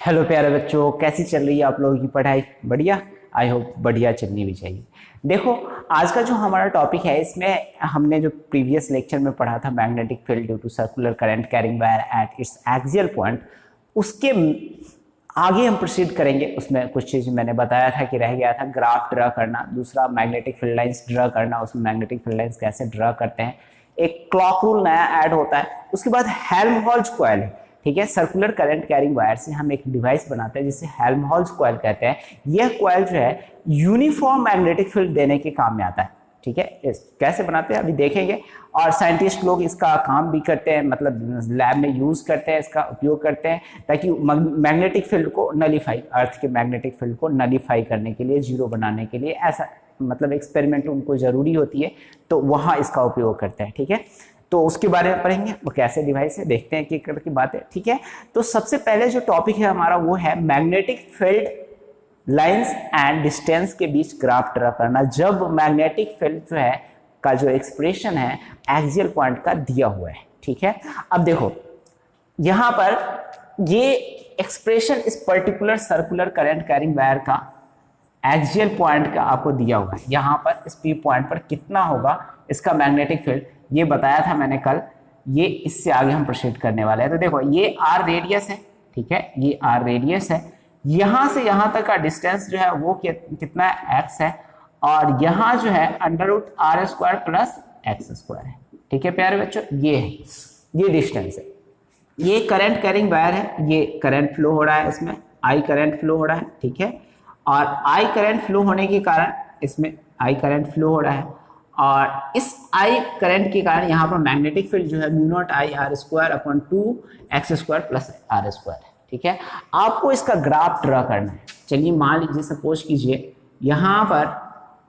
Hello प्यारे बच्चों, कैसी चल रही है आप लोगों की पढ़ाई? बढ़िया। आई होप बढ़िया चलनी भी चाहिए। देखो, आज का जो हमारा टॉपिक है इसमें हमने जो प्रीवियस लेक्चर में पढ़ा था magnetic field due to circular current carrying wire at its axial point, उसके आगे हम प्रोसीड करेंगे। उसमें कुछ चीज मैंने बताया था कि रह गया था ग्राफ ड्रा करना, दूसरा मैग्नेटिक फील्ड लाइंस ड्रा करना, उसमें मैग्नेटिक फील्ड लाइंस कैसे ड्रा करते हैं, एक क्लॉक रूल नया ऐड होता है, उसके बाद हेल्महोल्ट्ज कॉइल है। ठीक है, सर्कुलर करंट कैरिंग वायर से हम एक डिवाइस बनाते हैं जिसे हेल्महोल्ट्ज कॉइल कहते हैं। यह कॉइल जो है यूनिफॉर्म मैग्नेटिक फील्ड देने के काम में आता है। ठीक है, कैसे बनाते हैं अभी देखेंगे। और साइंटिस्ट लोग इसका काम भी करते हैं, मतलब लैब में यूज करते हैं, इसका उपयोग करते हैं ताकि मैग्नेटिक फील्ड को नलीफाई, अर्थ के मैग्नेटिक फील्ड को नलीफाई करने के लिए, जीरो बनाने के लिए, ऐसा मतलब एक्सपेरिमेंट उनको जरूरी होती है, तो वहां इसका उपयोग करते हैं। ठीक है, तो उसके बारे में पढ़ेंगे, वो कैसे डिवाइस है, देखते हैं कि की बात है। ठीक है, तो सबसे पहले जो टॉपिक है हमारा वो है magnetic field lines and distance के बीच ग्राफ ड्रा करना, जब मैग्नेटिक फील्ड जो है का जो एक्सप्रेशन है एक्सियल पॉइंट का दिया हुआ है। ठीक है, अब देखो यहां पर ये एक्सप्रेशन इस particular circular current carrying wire का एक्सियल पॉइंट का आपको दिया हुआ है। यहां पर इस पी पॉइंट पर कितना होगा इसका मैग्नेटिक फील्ड, ये बताया था मैंने कल। ये इससे आगे हम प्रोसीड करने वाले हैं। तो देखो ये आर रेडियस है। ठीक है, ये आर रेडियस है, यहां से यहां तक का डिस्टेंस जो है वो कितना एक्स है, और यहां जो है under root R square plus X square है। ठीक है प्यारे बच्चों, ये है, ये डिस्टेंस है। ये करंट कैरिंग वायर है, ये करंट फ्लो हो रहा है, इसमें आई करंट फ्लो हो रहा है। ठीक है, और आई करंट फ्लो होने के कारण इसमें आई करंट फ्लो हो रहा है, और इस आई करंट के कारण यहाँ पर मैग्नेटिक फील्ड जो है mu naught I R square upon 2 X square plus R square है। ठीक है, आपको इसका ग्राफ ड्रा करना है। चलिए मान लीजिए, सपोज कीजिए यहाँ पर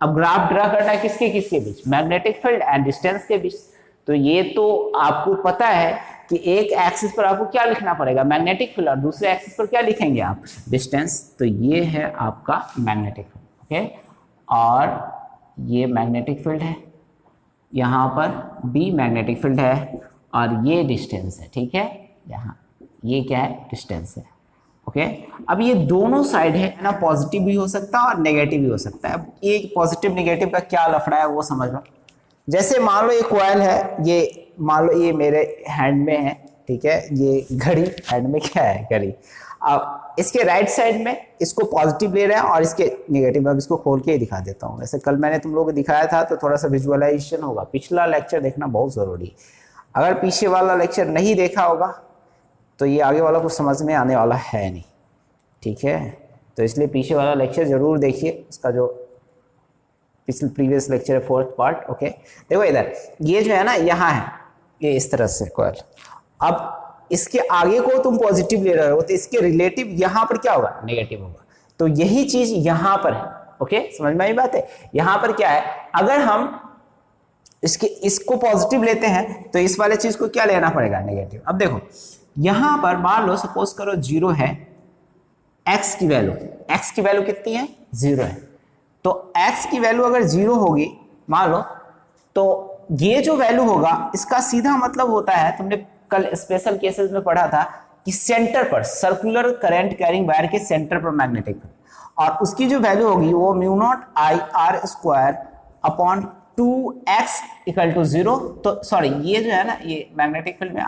अब ग्राफ ड्रा करना है किसके किसके बीच, मैग्नेटिक फील्ड एंड डिस्टेंस के बीच। तो ये तो आपको पता है कि एक एक्सिस पर आपको क्या लिखना पड़ेगा, मैग्नेटिक फील्ड, और दूसरे एक्सिस पर क्या लिखेंगे आप, डिस्टेंस। तो ये है आपका मैग्नेटिक फील्ड। ओके, और ये मैग्नेटिक फील्ड है, यहाँ पर बी मैग्नेटिक फील्ड है, और ये डिस्टेंस है। ठीक है, यहाँ ये क्या है, डिस्टेंस है। ओके, अब ये दोनों साइड है ना, पॉजिटिव भी हो सकता है और नेगेटिव भी हो सकता है। अब ये पॉजिटिव नेगेटिव का क्या लफड़ा है वो समझ लो। जैसे मान लो ये कॉइल है, ये मान लो ये मेरे हैंड में है। ठीक है, ये घड़ी हैंड में क्या है, घड़ी। अब इसके राइट साइड में इसको पॉजिटिव ले रहे हैं और इसके नेगेटिव। अब इसको खोल के ही दिखा देता हूँ। वैसे कल मैंने तुम लोगों को दिखाया था, तो थोड़ा सा विजुअलाइजेशन होगा। पिछला लेक्चर देखना बहुत जरूरी। अगर पीछे वाला लेक्चर नहीं देखा होगा तो ये आगे वाला कुछ समझ में आने वाला है नहीं। ठीक है, तो इसलिए पीछे वाला लेक्चर जरूर देखिए, उसका जो पिछले प्रीवियस लेक्चर है, 4th पार्ट। ओके, देखो इधर ये जो है ना, यहाँ है ये इस तरह से कॉइल। अब इसके आगे को तुम पॉजिटिव ले रहे हो, तो इसके रिलेटिव यहाँ पर क्या होगा, नेगेटिव होगा। तो यही चीज यहाँ पर है। ओके, समझ में आई बात है। यहाँ पर क्या है, अगर हम इसको पॉजिटिव लेते हैं तो इस वाले चीज को क्या लेना पड़ेगा, नेगेटिव। अब देखो यहां पर मान लो, सपोज करो 0 है x की वैल्यू कितनी है, 0 है। तो x की वैल्यू अगर 0 होगी मान लो, तो ये जो वैल्यू होगा इसका सीधा मतलब होता है, तुमने कल स्पेशल केसेस में पढ़ा था कि सेंटर पर, सर्कुलर करंट कैरिंग वायर के सेंटर पर मैग्नेटिक फील्ड, और उसकी जो वैल्यू होगी वो mu naught I R square upon 2x equal to 0। तो सॉरी, ये जो है ना, ये मैग्नेटिक फील्ड में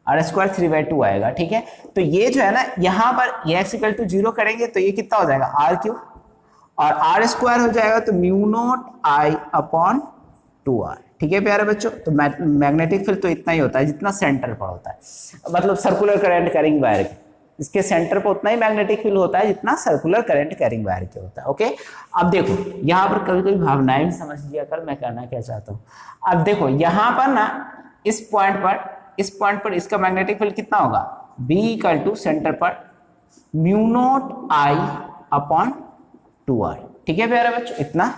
आर स्क्वायर 3/2 आएगा। ठीक है, तो ये जो है ना, यहाँ पर ये x इक्वल टू 0 करेंगे तो ये कितना हो जाएगा, आर क्यूब, और आर स्क्वायर हो जाएगा तो mu naught I upon 2r। ठीक है प्यारे बच्चों, तो मैग्नेटिक फील्ड तो इतना ही होता है जितना सेंटर पर होता है, मतलब सर्कुलर करंट कैरिंग वायर के, इसके सेंटर पर उतना ही मैग्नेटिक फील्ड होता है जितना सर्कुलर करंट कैरिंग वायर के होता है। ओके, अब देखो यहाँ पर कभी कभी भावनाएं भी समझ लिया कर मैं कहना क्या चाहता हूँ। अब देखो यहाँ पर ना, इस पॉइंट पर इसका मैग्नेटिक फील्ड कितना होगा, B इक्वल टू सेंटर पर mu naught I upon 2r। ठीक है प्यारे बच्चों, इतना।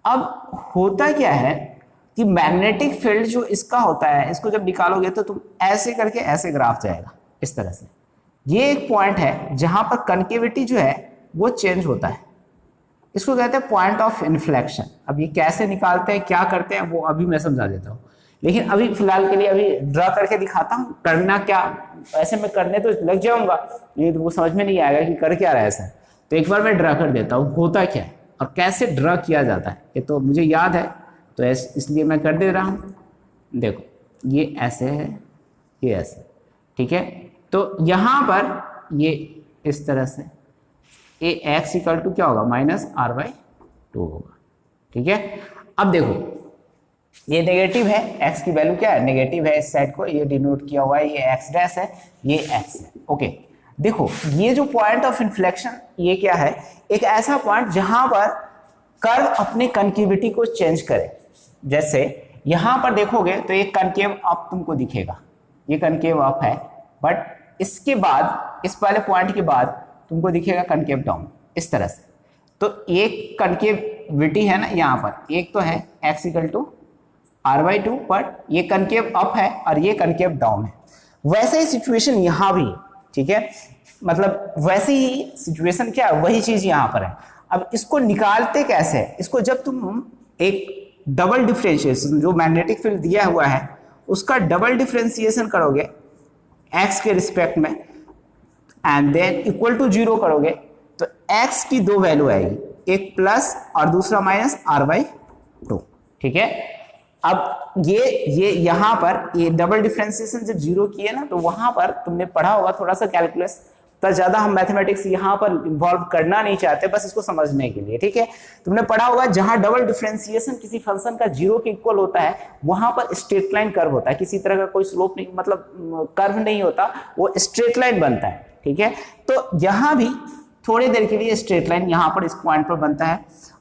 अब होता क्या है कि मैग्नेटिक फील्ड जो इसका होता है, इसको जब निकालोगे तो तुम ऐसे करके ऐसे ग्राफ जाएगा इस तरह से। ये एक पॉइंट है जहां पर कनकेविटी जो है वो चेंज होता है, इसको कहते हैं पॉइंट ऑफ इन्फ्लेक्शन। अब ये कैसे निकालते हैं, क्या करते हैं, वो अभी मैं समझा देता हूं। लेकिन अभी फिलहाल के लिए अभी ड्रा करके दिखाता हूँ। करना क्या, ऐसे मैं करने तो लग जाऊंगा, नहीं तो वो समझ में नहीं आएगा कि कर क्या रहा है ऐसा। तो एक बार मैं ड्रा कर देता हूँ होता क्या है और कैसे ड्रा किया जाता है। ये तो मुझे याद है, तो इसलिए मैं कर दे रहा हूँ। देखो ये ऐसे है, ये ऐसे, ठीक है। तो यहाँ पर ये इस तरह से ए एक्स इक्वल टू क्या होगा, माइनस आर बाई 2 होगा, ठीक है। अब देखो ये नेगेटिव है, x की वैल्यू क्या है, नेगेटिव है, इस साइड को ये डिनोट किया हुआ है, ये x डैश है, ये x है, ओके। देखो ये जो पॉइंट ऑफ इन्फ्लेक्शन ये क्या है, एक ऐसा पॉइंट जहां पर कर्व अपने कनकेविटी को चेंज करे। जैसे यहां पर देखोगे तो एक कनकेव अप तुमको दिखेगा, ये कनकेव अप है, बट इसके बाद इस वाले पॉइंट के बाद तुमको दिखेगा कनकेव डाउन, इस तरह से। तो एक कनकेविटी है ना यहाँ पर, एक तो है x equal to R by 2, पर ये कनकेव अप है और ये कनकेव डाउन है। वैसे ही सिचुएशन यहाँ भी, ठीक है, मतलब वैसे ही सिचुएशन क्या है, वही चीज यहाँ पर है। अब इसको निकालते कैसे, इसको जब तुम एक डबल डिफरेंशिएशन जो मैग्नेटिक फील्ड दिया हुआ है उसका डबल डिफरेंशिएशन करोगे x के रिस्पेक्ट में एंड देन इक्वल टू 0 करोगे तो x की दो वैल्यू आएगी, एक प्लस और दूसरा माइनस आर बाई 2, ठीक है। अब ये यहाँ पर ये डबल डिफरेंशिएशन जब 0 किए ना, तो वहां पर तुमने पढ़ा होगा थोड़ा सा कैलकुलस, तो ज्यादा हम मैथमेटिक्स यहाँ पर इन्वॉल्व करना नहीं चाहते, बस इसको समझने के लिए, ठीक है। तुमने पढ़ा होगा जहां डबल डिफरेंशिएशन किसी फंक्शन का 0 के इक्वल होता है वहां पर स्ट्रेट लाइन कर्व होता है, किसी तरह का कोई स्लोप नहीं, मतलब कर्व नहीं होता, वो स्ट्रेट लाइन बनता है, ठीक है। तो यहाँ भी थोड़ी देर के लिए स्ट्रेट लाइन यहाँ पर इस पॉइंट पर बनता है,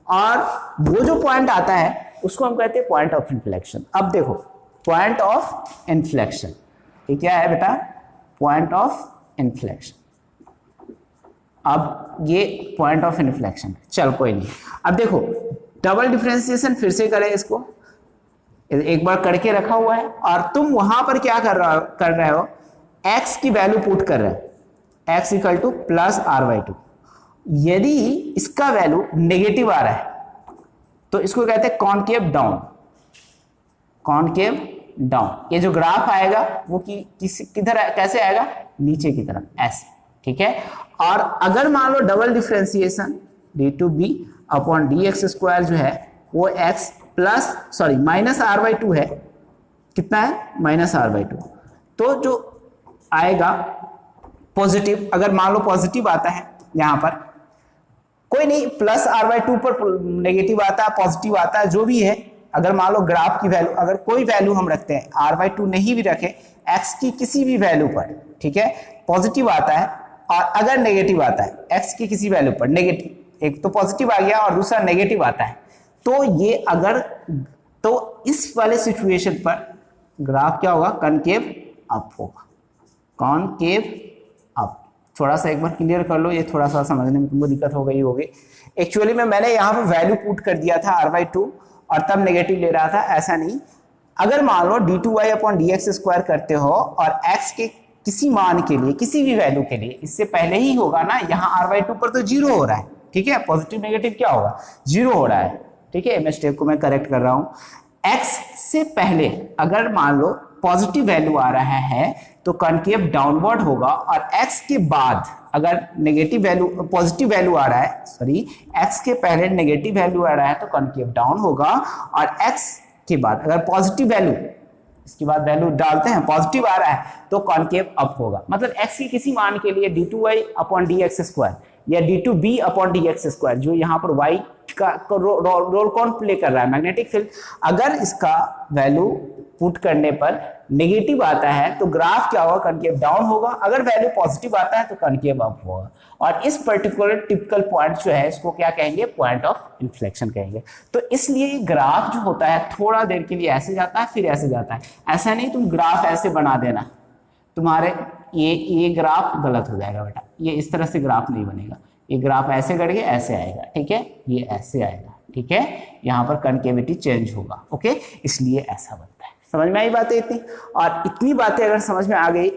और वो जो पॉइंट आता है उसको हम कहते हैं पॉइंट ऑफ इन्फ्लेक्शन। अब देखो पॉइंट ऑफ इन्फ्लेक्शन ये क्या है बेटा, पॉइंट ऑफ इन्फ्लेक्शन। अब ये पॉइंट ऑफ इन्फ्लेक्शन, चल कोई नहीं। अब देखो डबल डिफरेंशिएशन फिर से करें, इसको एक बार करके रखा हुआ है और तुम वहां पर क्या कर रहे हो, x की वैल्यू पुट कर रहे हो, x equal to plus R by 2। यदि इसका वैल्यू नेगेटिव आ रहा है तो इसको कहते हैं कॉनकेव डाउन, कॉनकेव डाउन। ये जो ग्राफ आएगा वो किधर कैसे आएगा, नीचे की तरफ ऐसे, ठीक है। और अगर मान लो double differentiation D two B upon D X square जो है वो x plus sorry minus R by 2 है, कितना है, माइनस आर बाई 2। तो जो आएगा पॉजिटिव, अगर मान लो पॉजिटिव आता है यहां पर, कोई नहीं, प्लस आर बाई 2 पर नेगेटिव आता है, पॉजिटिव आता है, जो भी है। अगर मान लो ग्राफ की वैल्यू, अगर कोई वैल्यू हम रखते हैं, आर बाई 2 नहीं भी रखे, एक्स की किसी भी वैल्यू पर, ठीक है, पॉजिटिव आता है, और अगर नेगेटिव आता है एक्स की किसी वैल्यू पर नेगेटिव, एक तो पॉजिटिव आ गया और दूसरा नेगेटिव आता है, तो ये अगर, तो इस वाले सिचुएशन पर ग्राफ क्या होगा, कनकेव अप होगा, कॉनकेव अप। थोड़ा सा एक बार क्लियर कर लो, ये थोड़ा सा समझने में तुमको दिक्कत हो गई होगी। एक्चुअली में मैंने यहाँ पर वैल्यू पुट कर दिया था आर बाई 2 और तब नेगेटिव ले रहा था, ऐसा नहीं। अगर मान लो D two Y upon D X square करते हो और एक्स के किसी मान के लिए, किसी भी वैल्यू के लिए, इससे पहले ही होगा ना, यहाँ आर बाई 2 पर तो 0 हो रहा है, ठीक है, पॉजिटिव नेगेटिव क्या होगा, 0 हो रहा है, ठीक है। मिस्टेक को मैं करेक्ट कर रहा हूँ। एक्स से पहले अगर मान लो पॉजिटिव वैल्यू आ रहा है तो कॉनकेव डाउनवर्ड होगा, और x के बाद अगर नेगेटिव वैल्यू, पॉजिटिव वैल्यू आ रहा है, सॉरी x के पहले नेगेटिव वैल्यू आ रहा है तो कॉनकेव डाउन होगा, और x के बाद अगर पॉजिटिव वैल्यू, इसके बाद वैल्यू डालते हैं, पॉजिटिव आ रहा है तो कॉनकेव अप होगा। मतलब x के किसी मान के लिए D two Y upon D X square या D two B upon D X square, जो यहाँ पर y का रोल कौन प्ले कर रहा है, मैग्नेटिक फील्ड, अगर इसका वैल्यू पुट करने पर नेगेटिव आता है तो ग्राफ क्या होगा, कनकेव डाउन होगा, अगर वैल्यू पॉजिटिव आता है तो कनकेव अप होगा। और इस पर्टिकुलर टिपिकल पॉइंट जो है इसको क्या कहेंगे, पॉइंट ऑफ इन्फ्लेक्शन कहेंगे। तो इसलिए ग्राफ जो होता है थोड़ा देर के लिए ऐसे जाता है फिर ऐसे जाता है, ऐसा नहीं तुम ग्राफ ऐसे बना देना, तुम्हारे ये ग्राफ गलत हो जाएगा बेटा, ये इस तरह से ग्राफ नहीं बनेगा, ये ग्राफ ऐसे करके ऐसे आएगा, ठीक है, ये ऐसे आएगा, ठीक है, यहाँ पर कनकेविटी चेंज होगा, ओके, इसलिए ऐसा बनता है। समझ में आई बातें इतनी, और इतनी बातें अगर समझ में आ गई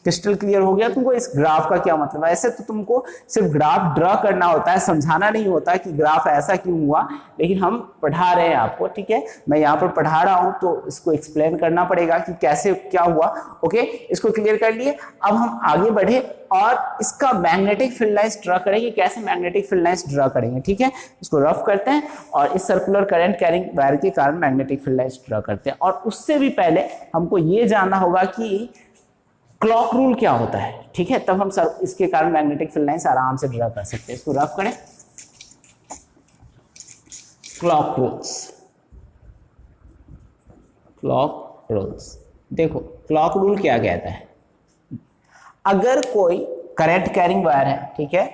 क्रिस्टल क्लियर हो गया तुमको इस ग्राफ का क्या मतलब है? ऐसे तो तुमको सिर्फ ग्राफ ड्रॉ करना होता है, समझाना नहीं होता कि ग्राफ ऐसा क्यों हुआ, लेकिन हम पढ़ा रहे हैं आपको, ठीक है। मैं यहाँ पर पढ़ा रहा हूँ तो इसको एक्सप्लेन करना पड़ेगा कि कैसे क्या हुआ। ओके, इसको क्लियर कर लिए। अब हम आगे बढ़े और इसका मैग्नेटिक फील्ड लाइंस ड्रॉ करेंगे। कैसे मैग्नेटिक फील्ड लाइंस ड्रॉ करेंगे, ठीक है। इसको रफ करते हैं और इस सर्कुलर करंट कैरिंग वायर के कारण मैग्नेटिक फील्ड लाइंस ड्रॉ करते हैं। और उससे भी पहले हमको ये जानना होगा कि क्लॉक रूल क्या होता है, ठीक है। तब हम सर इसके कारण मैग्नेटिक फील्ड लाइंस आराम से ड्रॉ कर सकते हैं। इसको रफ करें। क्लॉक रूल्स, क्लॉक रूल्स देखो, क्लॉक रूल क्या कहता है? अगर कोई करंट कैरिंग वायर है, ठीक है,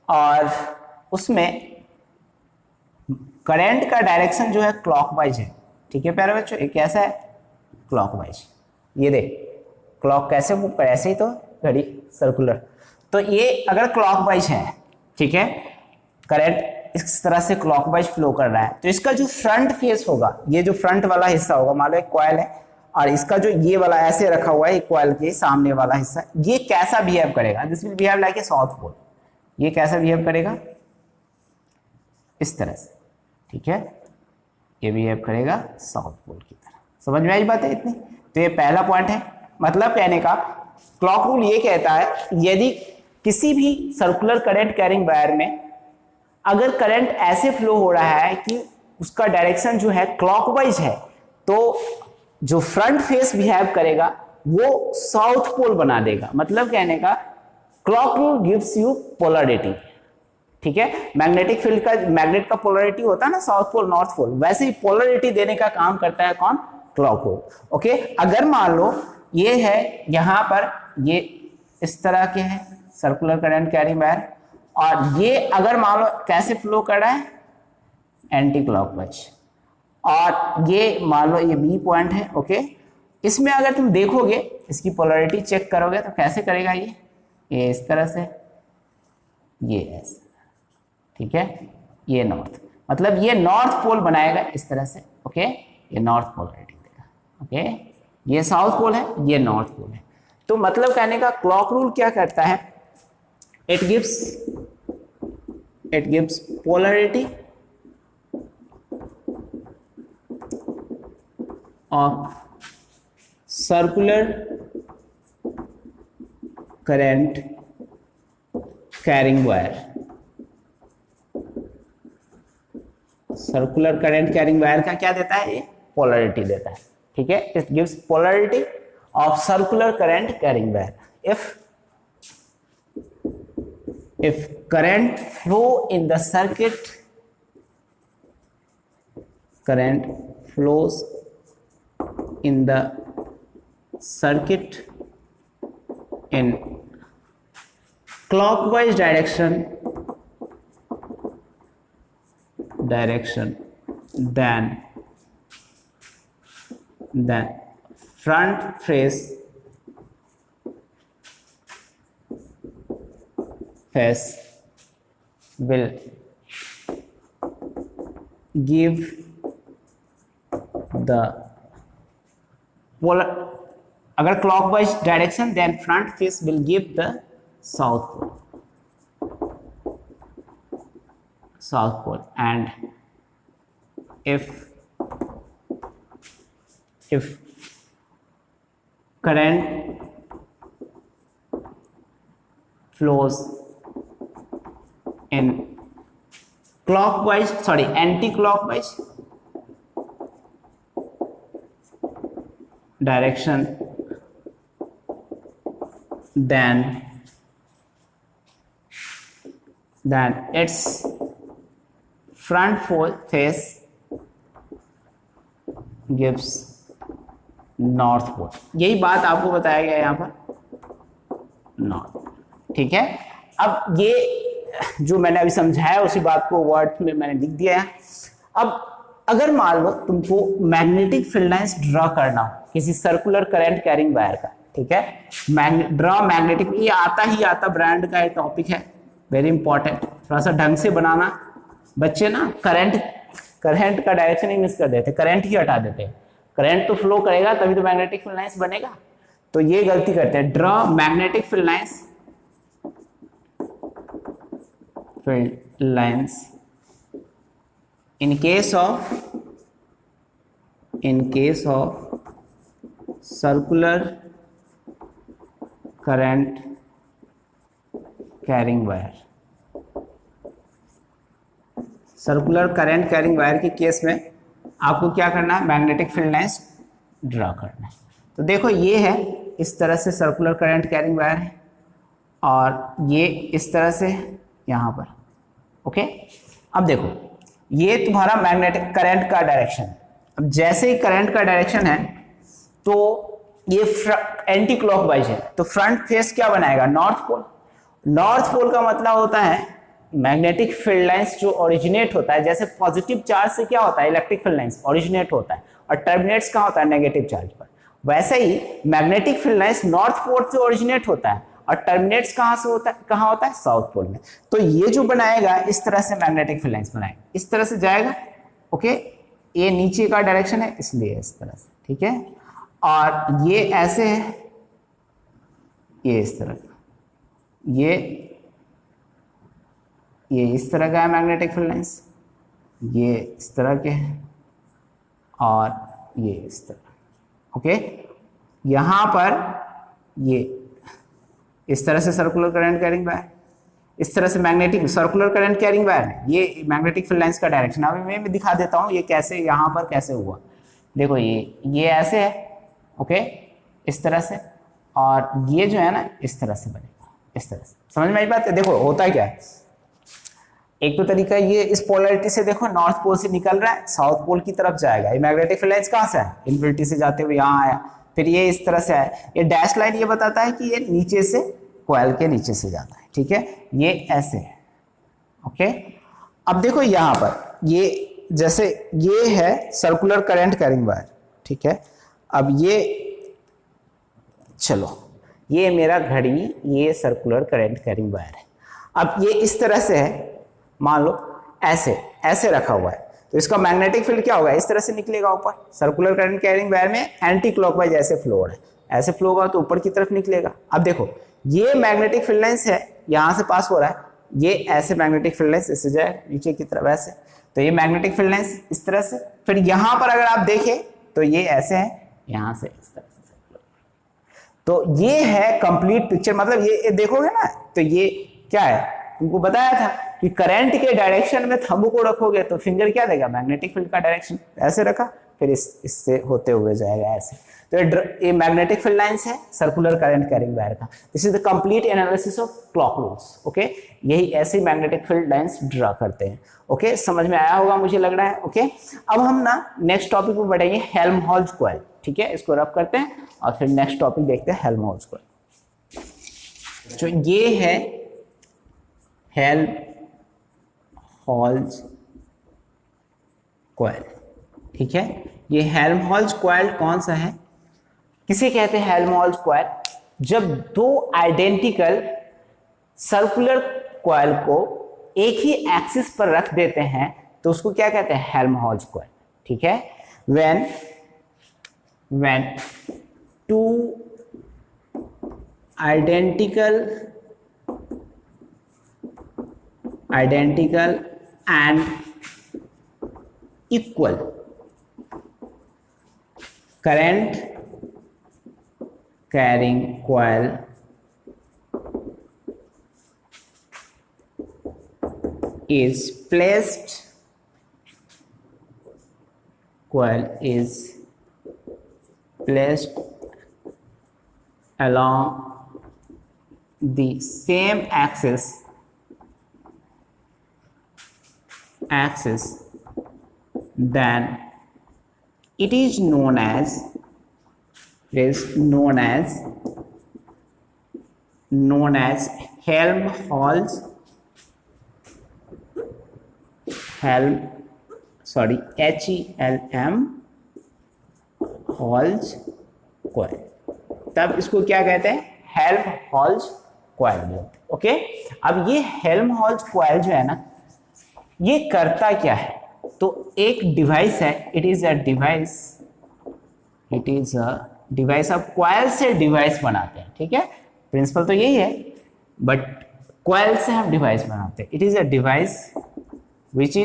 और उसमें करंट का डायरेक्शन जो है क्लॉकवाइज है, ठीक है प्यारे बच्चों, ये कैसा है? क्लॉकवाइज। ये देख क्लॉक कैसे मूव करे, ऐसे ही तो घड़ी सर्कुलर। तो ये अगर क्लॉकवाइज है, ठीक है, करंट इस तरह से क्लॉकवाइज फ्लो कर रहा है, तो इसका जो फ्रंट फेस होगा, ये जो फ्रंट वाला हिस्सा होगा, मान लो एक कॉइल है और इसका जो ये वाला ऐसे रखा हुआ है, एक कॉइल के सामने वाला हिस्सा, ये कैसा बिहेव करेगा? This will behave like a south pole. ये कैसा बिहेव करेगा? इस तरह से, ठीक है, ये बिहेव करेगा साउथ पोल की तरह। समझ में आई बात है इतनी? तो ये पहला पॉइंट है। मतलब कहने का क्लॉक रूल ये कहता है, यदि किसी भी सर्कुलर करंट कैरिंग वायर में अगर करंट ऐसे फ्लो हो रहा है कि उसका डायरेक्शन जो है क्लॉकवाइज है, तो जो फ्रंट फेस बिहेव करेगा वो साउथ पोल बना देगा। मतलब कहने का clock rule gives you polarity, ठीक है। मैग्नेटिक फील्ड का, मैग्नेट का पोलरिटी होता है ना, साउथ पोल नॉर्थ पोल, वैसे ही पोलरिटी देने का काम करता है कौन? Clock rule. ओके, अगर मान लो ये है यहाँ पर, ये इस तरह के है सर्कुलर करंट कैरिंग वायर, और ये अगर मान लो कैसे फ्लो कर रहा है? Anti clockwise. और ये मान लो ये बी पॉइंट है, ओके। इसमें अगर तुम देखोगे, इसकी पोलरिटी चेक करोगे तो कैसे करेगा? ये इस तरह से, ये ऐसे, ठीक है, ये नॉर्थ, मतलब ये नॉर्थ पोल बनाएगा इस तरह से, ओके। ये नॉर्थ पोलरिटी देगा, ओके। ये साउथ पोल है, ये नॉर्थ पोल है। तो मतलब कहने का क्लॉक रूल क्या करता है? It gives polarity of circular current carrying wire. Circular current carrying wire का क्या देता है? ये पोलरिटी देता है, ठीक है। It gives polarity of circular current carrying wire. if current flow in the circuit, current flows in the circuit in clockwise direction, then front face will give the polar, अगर clockwise direction, then front face will give the south pole, and if current flows in anti-clockwise direction, then its front face gives north pole. यही बात आपको बताया गया यहाँ पर, north, ठीक है। अब ये जो मैंने अभी समझाया उसी बात को वर्ड में मैंने लिख दिया है। अब अगर मान लो तुमको मैग्नेटिक फील्ड लाइंस ड्रॉ करना हो किसी सर्कुलर करंट कैरिंग वायर का, ठीक है, ड्रॉ मैग्नेटिक, ये आता ब्रांड का टॉपिक है, वेरी इंपॉर्टेंट। थोड़ा सा ढंग से बनाना, बच्चे ना करंट का डायरेक्शन ही मिस कर देते, करंट ही हटा देते हैं। करंट तो फ्लो करेगा तभी तो मैग्नेटिक फील्ड लाइंस बनेगा। तो ये गलती करते हैं, draw magnetic field lines in case of circular current carrying wire। Circular current carrying wire के केस में आपको क्या करना है, मैग्नेटिक फील्ड लाइंस ड्रा करना है। तो देखो ये है, इस तरह से सर्कुलर करंट कैरिंग वायर है और ये इस तरह से यहाँ पर। ओके, अब देखो ये तुम्हारा मैग्नेटिक करंट का डायरेक्शन। अब जैसे ही करंट का डायरेक्शन है तो ये एंटी क्लॉकवाइज है, तो फ्रंट फेस क्या बनाएगा, नॉर्थ पोल। नॉर्थ पोल का मतलब होता है मैग्नेटिक फील्ड लाइंस जो ओरिजिनेट होता है, जैसे पॉजिटिव चार्ज से क्या होता है, इलेक्ट्रिक फील्ड लाइंस ओरिजिनेट होता है और टर्मिनेट्स कहाँ होता है, नेगेटिव चार्ज पर। वैसे ही magnetic field lines north pole से ओरिजिनेट होता है और टर्मिनेट्स कहाँ से होता है, कहाँ होता है, साउथ पोल में। तो ये जो बनाएगा इस तरह से मैग्नेटिक फील्ड लाइंस बनाएगा, इस तरह से जाएगा। ओके, ये नीचे का डायरेक्शन है इसलिए इस तरह से, ठीक है। और ये ऐसे है, ये इस तरह का, ये इस तरह का है मैग्नेटिक फील्ड लाइंस, ये इस तरह के हैं और ये इस तरह। ओके, यहाँ पर ये इस तरह से सर्कुलर करंट कैरिंग वायर, इस तरह से magnetic circular current carrying wire है, ये मैग्नेटिक फील्ड लाइंस का डायरेक्शन। अभी मैं दिखा देता हूँ ये कैसे, यहाँ पर कैसे हुआ। देखो ये ऐसे है, ओके, इस तरह से, और ये जो है ना इस तरह से बनेगा, इस तरह से। समझ में आई बात है? देखो होता है क्या है, एक तो तरीका ये इस पोलैरिटी से देखो नॉर्थ पोल से निकल रहा है, साउथ पोल की तरफ जाएगा। ये मैग्नेटिक फील्ड लाइंस कहाँ से है, इन्फिनिटी से जाते हुए यहाँ आया, फिर ये इस तरह से आया। ये डैश लाइन ये बताता है कि ये नीचे से कॉइल के नीचे से जाता है, ठीक है, ये ऐसे है। ओके, अब देखो यहाँ पर ये जैसे ये है सर्कुलर करंट कैरिंग वायर, ठीक है। अब ये चलो ये मेरा घड़ी, ये सर्कुलर करंट कैरिंग वायर है। अब ये इस तरह से है, मान लो ऐसे रखा हुआ है, तो इसका मैग्नेटिक फील्ड क्या होगा, इस तरह से निकलेगा ऊपर। सर्कुलर करंट कैरिंग वायर में एंटी क्लॉकवाइज ऐसे फ्लो है, ऐसे फ्लो होगा तो ऊपर की तरफ निकलेगा। अब देखो ये मैग्नेटिक फील्ड लाइंस है, यहां से पास हो रहा है, ये ऐसे मैग्नेटिक फील्ड लाइंस इससे जाए नीचे की तरफ ऐसे, तो ये मैग्नेटिक फील्ड लाइंस इस तरह से। फिर यहां पर अगर आप देखें तो ये ऐसे है, यहां से इस तरह से। तो ये है कंप्लीट पिक्चर। मतलब ये देखोगे ना तो ये क्या है, तुमको बताया था कि करंट के डायरेक्शन में थंब को रखोगे तो फिंगर क्या देगा, मैग्नेटिक फील्ड का डायरेक्शन। ऐसे रखा, फिर इससे होते हुए जाएगा ऐसे। तो ये मैग्नेटिक फील्ड लाइंस है सर्कुलर करंट कैरिंग वायर का। This is the complete analysis of clock rules. Okay, यही ऐसे मैग्नेटिक फील्ड लाइंस ड्रा करते हैं। ओके, समझ में आया होगा मुझे लग रहा है। ओके, अब हम ना नेक्स्ट टॉपिक पे बढ़ेंगे, हेल्महोल्ट्ज कॉइल। ठीक है, इसको रफ करते हैं और फिर नेक्स्ट टॉपिक देखते हैं, हेल्महोल्ट्ज कॉइल। जो ये है हेल्महोल्ट्ज कॉइल, ठीक है। ये हेल्महोल्ट्ज कॉइल कौन सा है, किसे कहते हैं हेल्महोल्ट्ज कॉइल? जब दो आइडेंटिकल सर्कुलर कॉइल को एक ही एक्सिस पर रख देते हैं तो उसको क्या कहते हैं, हेल्महोल्ट्ज कॉइल। ठीक है, when two identical and equal current carrying coil is placed along the same axis then it is known as Helmholtz Helmholtz coil. तब इसको क्या कहते हैं, हेल्महोल्ट्ज कॉइल बोलते हैं। ओके, अब ये हेल्महोल्ट्ज कॉइल जो है ना, ये करता क्या है, तो एक डिवाइस है, इट इज अ डिवाइस, अब कॉइल से डिवाइस बनाते हैं, ठीक है, प्रिंसिपल तो यही है, बट कॉइल से हम डिवाइस बनाते हैं। It is a device which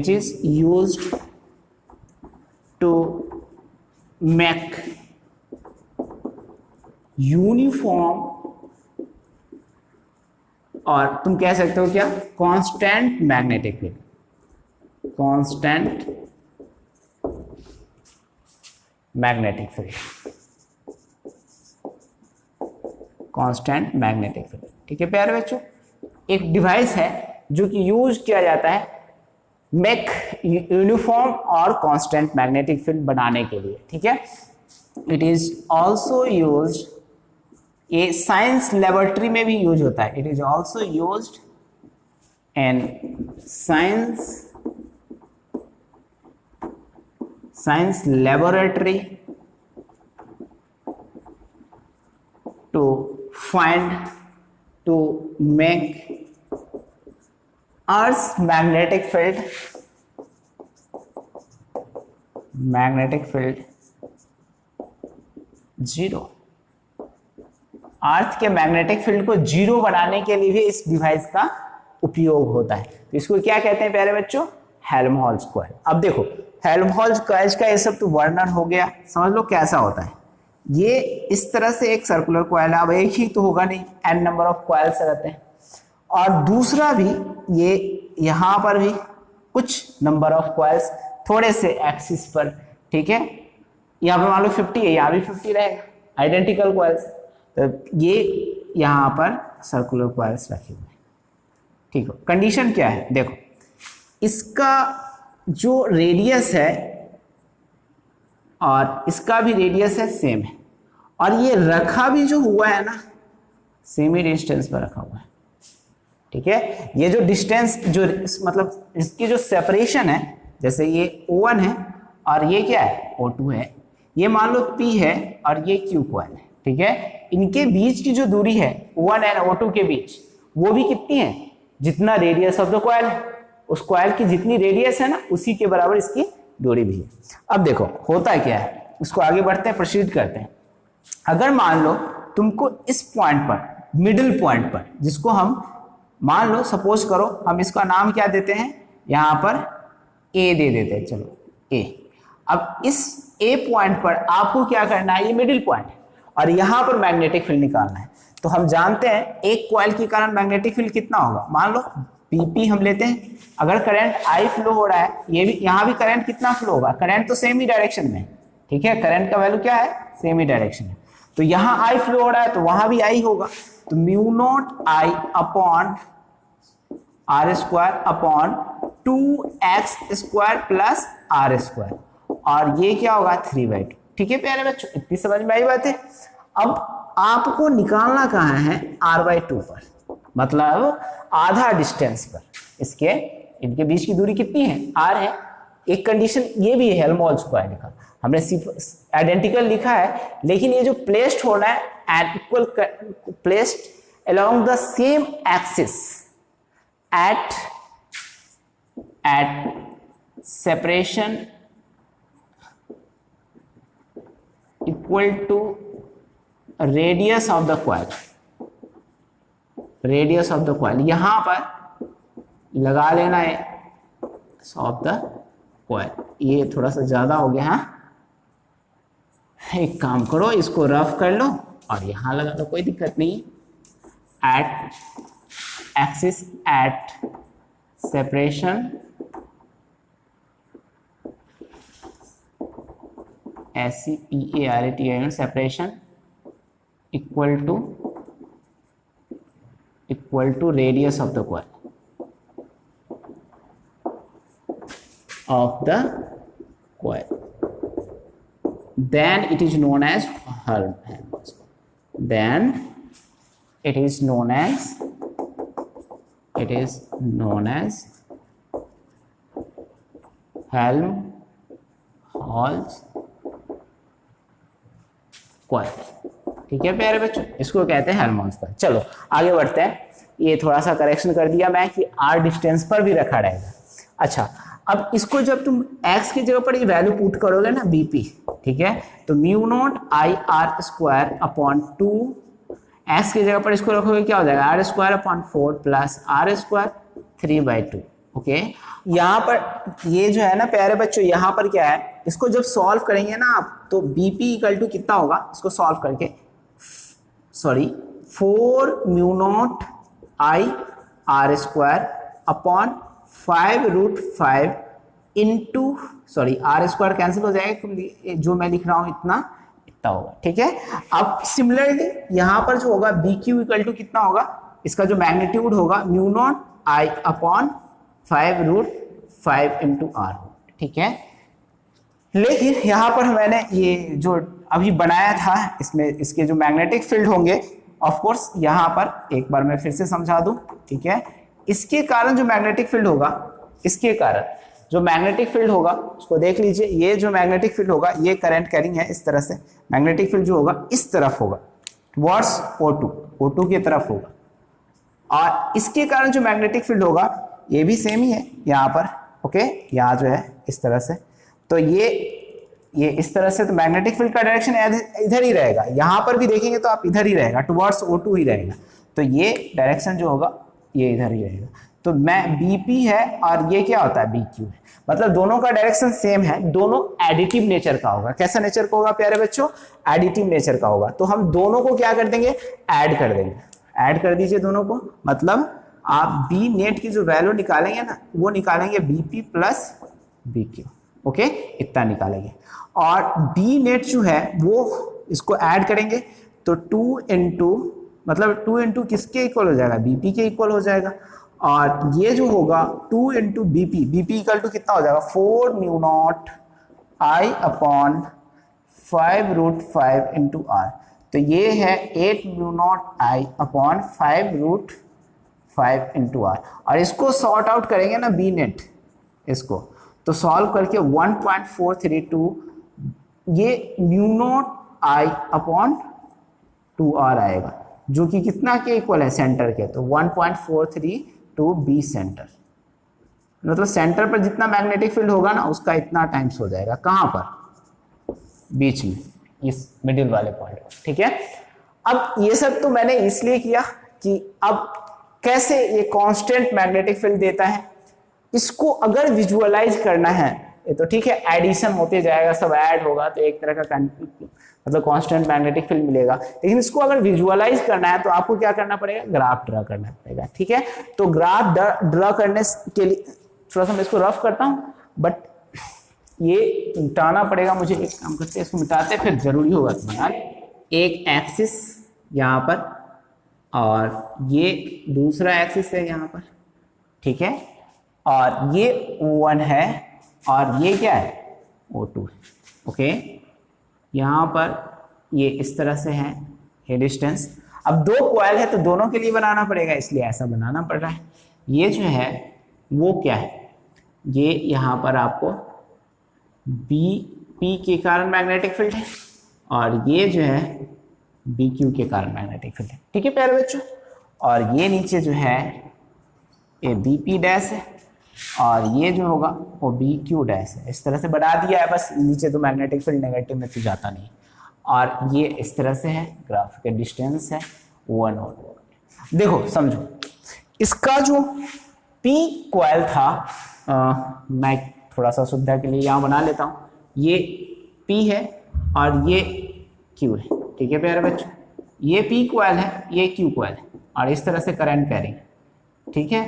is used to make uniform, और तुम कह सकते हो क्या, constant magnetic field, constant magnetic field, constant magnetic field. ठीक है प्यारे बच्चों, एक डिवाइस है जो कि यूज किया जाता है मेक यूनिफॉर्म और कांस्टेंट मैग्नेटिक फील्ड बनाने के लिए। ठीक है, इट इज ऑल्सो यूज्ड, ये साइंस लेबोरेटरी में भी यूज होता है। It is also used in science laboratory to make Earth's magnetic field zero. Earth के मैग्नेटिक फील्ड को जीरो बनाने के लिए भी इस डिवाइस का उपयोग होता है। तो इसको क्या कहते हैं प्यारे बच्चों, हेल्महोल्ट्ज कॉइल। अब देखो हेल्महोल्ट्ज कॉइल का ये सब तो वर्णन हो गया, समझ लो कैसा होता है। ये इस तरह से एक सर्कुलर कॉइल है, अब एक ही तो होगा नहीं, n नंबर ऑफ कॉइल्स रहते हैं, और दूसरा भी ये यहां पर भी कुछ नंबर ऑफ कॉइल्स थोड़े से एक्सिस पर। ठीक है, यहाँ पे मान लो 50 है, यहाँ भी 50 रहेगा, आइडेंटिकल कॉइल्स। तो ये यहाँ पर सर्कुलर कॉइल्स रखे हुए हैं। ठीक है, कंडीशन क्या है, देखो इसका जो रेडियस है और इसका भी रेडियस है सेम है, और ये रखा भी जो हुआ है ना सेम ही डिस्टेंस पर रखा हुआ है। ठीक है, ये जो डिस्टेंस जो मतलब इसकी जो सेपरेशन है, जैसे ये O1 है और ये क्या है O2 है, ये मान लो P है और ये Q कॉइल है। ठीक है, इनके बीच की जो दूरी है O1 एंड O2 के बीच, वो भी कितनी है, जितना रेडियस ऑफ द कॉइल है, उस कॉइल की जितनी रेडियस है ना उसी के बराबर इसकी दूरी भी है। अब देखो होता क्या है, इसको आगे बढ़ते हैं, प्रोसीड करते हैं। अगर मान लो तुमको इस पॉइंट पर, मिडिल पॉइंट पर, जिसको हम मान लो सपोज करो हम इसका नाम क्या देते हैं, यहां पर ए दे देते हैं, चलो ए। अब इस ए पॉइंट पर आपको क्या करना है, ये मिडिल पॉइंट है और यहां पर मैग्नेटिक फील्ड निकालना है। तो हम जानते हैं एक कॉइल के कारण मैग्नेटिक फील्ड कितना होगा, मान लो पीपी हम लेते हैं। अगर करंट आई फ्लो हो रहा है, ये भी यहाँ भी करंट कितना फ्लो होगा, करंट तो सेम ही डायरेक्शन में। ठीक है, करंट का वैल्यू क्या है, सेम ही डायरेक्शन है। तो यहाँ आई फ्लो हो रहा है तो वहां भी आई होगा, तो mu naught I upon R square upon 2x² plus R square, और ये क्या होगा 3/2। ठीक है प्यारे बच्चों, इतनी समझ में आई बात है। अब आपको निकालना कहाँ है, r/2 पर, मतलब आधा डिस्टेंस पर। इसके इनके बीच की दूरी कितनी है, r है। एक कंडीशन ये भी है हेल्महोल्ट्ज कॉइल का, हमने सिर्फ आइडेंटिकल लिखा है, लेकिन ये जो प्लेस्ड होना है at equal, placed along the same axis at separation equal to radius of the coil, radius of the coil यहां पर लगा लेना है ऑफ द कॉइल। ये थोड़ा सा ज्यादा हो गया, हाँ एक काम करो इसको रफ कर लो और यहां लगा दो, कोई दिक्कत नहीं। At axis at separation SEPARATION separation equal to radius of the coil then it is known as Helmholtz. Then it is known as Helmholtz coil. ठीक है प्यारे बच्चों, इसको कहते हैं हेल्महोल्ट्ज कॉइल। चलो आगे बढ़ते हैं। ये थोड़ा सा करेक्शन कर दिया मैं कि r डिस्टेंस पर भी रखा रहेगा। अच्छा, अब इसको जब तुम x की जगह पर ये वैल्यू पुट करोगे ना bp, ठीक है, तो mu naught I R square upon 2, x की जगह पर इसको रखोगे क्या हो जाएगा, R square upon 4 plus R square 3/2। Okay, यहाँ पर ये जो है ना प्यारे बच्चों, यहाँ पर क्या है, इसको जब सॉल्व करेंगे ना आप, तो bp इक्वल टू कितना होगा, इसको सॉल्व करके, sorry 4 mu naught I R square upon 5√5 into, sorry R square cancel हो जाएगा, जो मैं लिख रहा हूं इतना होगा, ठीक है। अब सिमिलरली यहां पर जो होगा बी क्यू इक्वल टू कितना होगा, इसका जो मैग्नीट्यूड होगा mu naught I upon 5√5 into R, ठीक है। लेकिन यहां पर मैंने ये जो अभी बनाया था, इसमें इसके जो मैग्नेटिक फील्ड होंगे, ऑफ कोर्स यहां पर एक बार मैं फिर से समझा दूं, ठीक है। इसके कारण जो मैग्नेटिक फील्ड होगा, इसके कारण जो मैग्नेटिक फील्ड होगा उसको देख लीजिए, ये जो मैग्नेटिक फील्ड होगा ये करंट कैरिंग है, इस तरह से मैग्नेटिक फील्ड जो होगा इस तरफ होगा, टुवर्ड्स O2 की तरफ होगा, और इसके कारण जो मैग्नेटिक फील्ड होगा ये भी सेम ही है यहाँ पर, ओके, यहाँ जो है इस तरह से, तो ये इस तरह से, तो मैग्नेटिक फील्ड का डायरेक्शन इधर ही रहेगा, यहाँ पर भी देखेंगे तो आप इधर ही रहेगा, टुवर्ड्स O2 ही रहेगा, तो ये डायरेक्शन जो होगा ये इधर ही रहेगा। तो मैं BP है और ये क्या होता है BQ है, मतलब दोनों का डायरेक्शन सेम है, दोनों एडिटिव नेचर का होगा। कैसा नेचर का होगा प्यारे बच्चों, एडिटिव नेचर का होगा। तो हम दोनों को क्या कर देंगे, ऐड कर देंगे, ऐड कर दीजिए दोनों को, मतलब आप बी नेट की जो वैल्यू निकालेंगे ना, वो निकालेंगे BP प्लस BQ, ओके, इतना निकालेंगे, और बी नेट जो है वो इसको ऐड करेंगे, तो 2 इंटू, मतलब 2 इंटू किसके इक्वल हो जाएगा, BP के इक्वल हो जाएगा, और ये जो होगा 2 इंटू BP इक्वल टू कितना हो जाएगा, 4 mu naught I upon 5√5 into R, तो ये है 8 mu naught I upon 5√5 into R, और इसको सॉर्ट आउट करेंगे ना बी नेट, इसको तो सॉल्व करके 1.432 ये mu naught I upon 2r आएगा, जो कि कितना के इक्वल है, सेंटर के, तो 1.432 बी सेंटर, मतलब सेंटर पर जितना मैग्नेटिक फील्ड होगा ना उसका इतना टाइम्स हो जाएगा, कहां पर, बीच में, इस मिडिल वाले पॉइंट पर, ठीक है। अब ये सब तो मैंने इसलिए किया कि अब कैसे ये कांस्टेंट मैग्नेटिक फील्ड देता है, इसको अगर विजुअलाइज करना है, ये तो ठीक है, एडिशन होते जाएगा, सब ऐड होगा तो एक तरह का मतलब कांस्टेंट मैग्नेटिक फील्ड मिलेगा, लेकिन इसको अगर विजुअलाइज करना है तो आपको क्या करना पड़ेगा, ग्राफ ड्रा करना पड़ेगा, ठीक है। तो ग्राफ ड्रा करने के लिए थोड़ा सा मैं इसको रफ करता हूं, बट ये मिटाना पड़ेगा मुझे, एक काम करते हैं इसको मिटाते, फिर जरूरी होगा तुम्हारा एक एक्सिस यहाँ पर, और ये दूसरा एक्सिस है यहाँ पर, ठीक है, और ये O1 है, और ये क्या है, O2 है, ओके। यहाँ पर ये इस तरह से है ये डिस्टेंस, अब दो कॉइल है तो दोनों के लिए बनाना पड़ेगा, इसलिए ऐसा बनाना पड़ रहा है। ये जो है वो क्या है, ये यहाँ पर आपको BP के कारण मैग्नेटिक फील्ड है, और ये जो है BQ के कारण मैग्नेटिक फील्ड है, ठीक है प्यारे बच्चों। और ये नीचे जो है ये BP डैश है, और ये जो होगा वो BQ डैश है, इस तरह से बढ़ा दिया है बस, नीचे तो मैग्नेटिक फील्ड नेगेटिव में तो जाता नहीं, और ये इस तरह से है, ग्राफ का डिस्टेंस है 1 और देखो समझो, इसका जो P कॉइल था, मैं थोड़ा सा सुविधा के लिए यहाँ बना लेता हूँ, ये P है और ये Q है, ठीक है प्यारे बच्चों, ये P कॉइल है, ये Q कॉइल है, और इस तरह से करंट कैरिंग, ठीक है,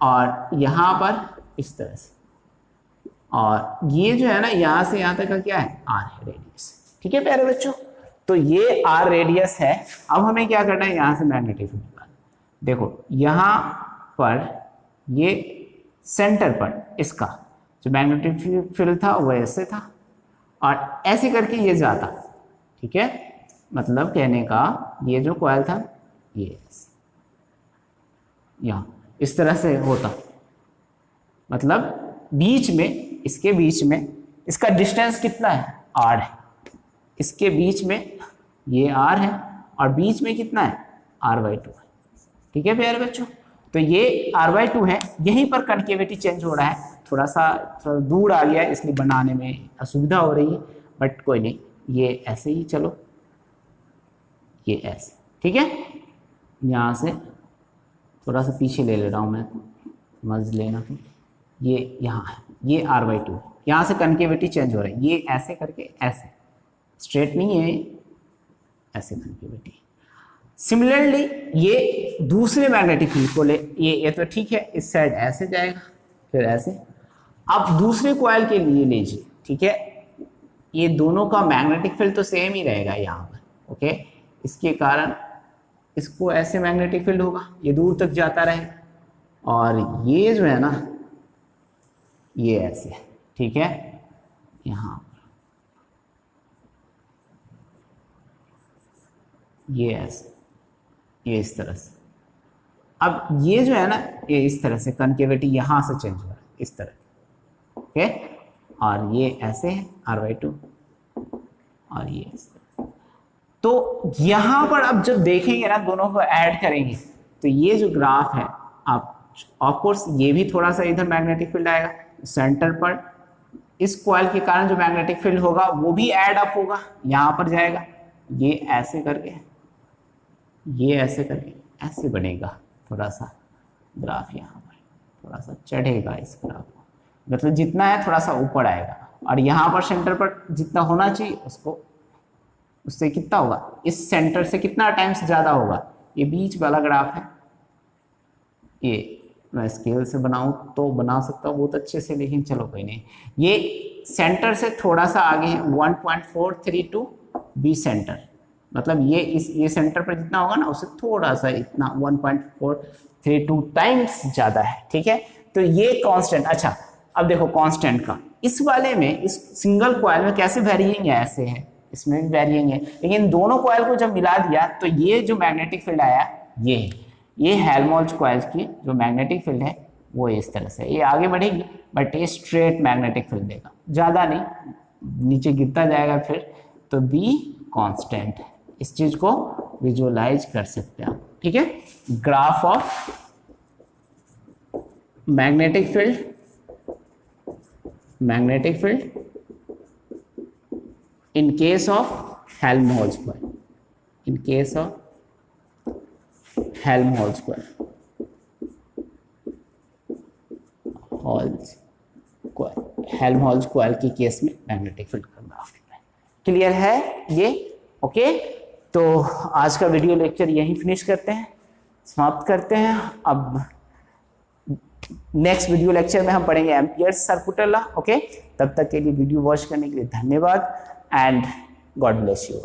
और यहाँ पर इस तरह से, और ये जो है ना यहाँ से यहाँ तक का क्या है, R है रेडियस, ठीक है प्यारे बच्चों। तो ये R रेडियस है, अब हमें क्या करना है, यहाँ से मैग्नेटिक फील्ड निकालना। देखो यहाँ पर ये सेंटर पर इसका जो मैग्नेटिक फील्ड था वो ऐसे था, और ऐसे करके ये जाता, ठीक है, मतलब कहने का ये जो कॉइल था ये यहाँ इस तरह से होता, मतलब बीच में, इसके बीच में इसका डिस्टेंस कितना है, R है, इसके बीच में ये R है, और बीच में कितना है, R/2 है, ठीक है प्यारे बच्चों। तो ये r/2 है, यहीं पर कनकेविटी चेंज हो रहा है, थोड़ा दूर आ गया इसलिए बनाने में असुविधा हो रही है, बट कोई नहीं, ये ऐसे ही चलो, ये ऐसे, ठीक है। यहाँ से थोड़ा सा पीछे ले रहा हूँ मैं, समझ लेना तुम, ये यहाँ है, ये r/2, यहाँ से कनकेविटी चेंज हो रहा है, ये ऐसे करके ऐसे, स्ट्रेट नहीं है, ऐसे कनकेविटी। सिमिलरली ये दूसरे मैग्नेटिक फील्ड को ले, ये तो ठीक है, इस साइड ऐसे जाएगा, फिर ऐसे। अब दूसरे कॉइल के लिए लीजिए, ठीक है, ये दोनों का मैग्नेटिक फील्ड तो सेम ही रहेगा यहाँ पर, ओके। इसके कारण इसको ऐसे मैग्नेटिक फील्ड होगा, ये दूर तक जाता रहेगा, और ये जो है ना, ये ऐसे, ठीक है, यहाँ ये ऐसे, ये इस तरह से। अब ये जो है ना, ये इस तरह से कनकेविटी यहाँ से चेंज हो रहा है, इस तरह, ओके। और ये ऐसे है r/2, और ये इस तरह। तो यहाँ पर अब जब देखेंगे ना, दोनों को ऐड करेंगे, तो ये जो ग्राफ है, आप ऑफकोर्स ये भी थोड़ा सा इधर मैग्नेटिक फील्ड आएगा सेंटर पर, इस कॉइल के कारण जो मैग्नेटिक फील्ड होगा वो भी ऐड अप होगा, यहाँ पर जाएगा, ये ऐसे करके, ये ऐसे करके ऐसे बनेगा, थोड़ा सा ग्राफ यहाँ पर थोड़ा सा चढ़ेगा इस ग्राफ को, मतलब जितना है थोड़ा सा ऊपर आएगा, और यहाँ पर सेंटर पर जितना होना चाहिए उसको, उससे कितना होगा, इस सेंटर से कितना टाइम्स ज़्यादा होगा, ये बीच वाला ग्राफ है, ये मैं स्केल से बनाऊं तो बना सकता हूँ बहुत अच्छे से, लेकिन चलो कोई नहीं, ये सेंटर से थोड़ा सा आगे है 1.432 बी सेंटर, मतलब ये सेंटर पर जितना होगा ना, उससे थोड़ा सा इतना 1.432 टाइम्स ज़्यादा है, ठीक है। तो ये कांस्टेंट, अच्छा अब देखो कांस्टेंट का, इस वाले में, इस सिंगल कॉइल में कैसे वेरिएंग है, ऐसे है, इसमें भी वेरिएंग है, लेकिन दोनों कॉइल को जब मिला दिया तो ये जो मैग्नेटिक फील्ड आया, ये हेल्महोल्ट्ज कॉइल की जो मैग्नेटिक फील्ड है वो इस तरह से, ये आगे बढ़ेगी, बट ये स्ट्रेट मैग्नेटिक फील्ड देगा, ज़्यादा नहीं, नीचे गिरता जाएगा फिर, तो बी कांस्टेंट है। इस चीज को विजुअलाइज कर सकते हैं आप, ठीक है। Graph of magnetic field in case of Helmholtz coil, in case of Helmholtz coil, Helmholtz coil के केस में मैग्नेटिक फील्ड का ग्राफ क्लियर है ये, ओके। तो आज का वीडियो लेक्चर यहीं फिनिश करते हैं, समाप्त करते हैं। अब नेक्स्ट वीडियो लेक्चर में हम पढ़ेंगे एम्पियर्स सर्कुलर लॉ, ओके। तब तक के लिए वीडियो वॉच करने के लिए धन्यवाद, एंड गॉड ब्लेस यू।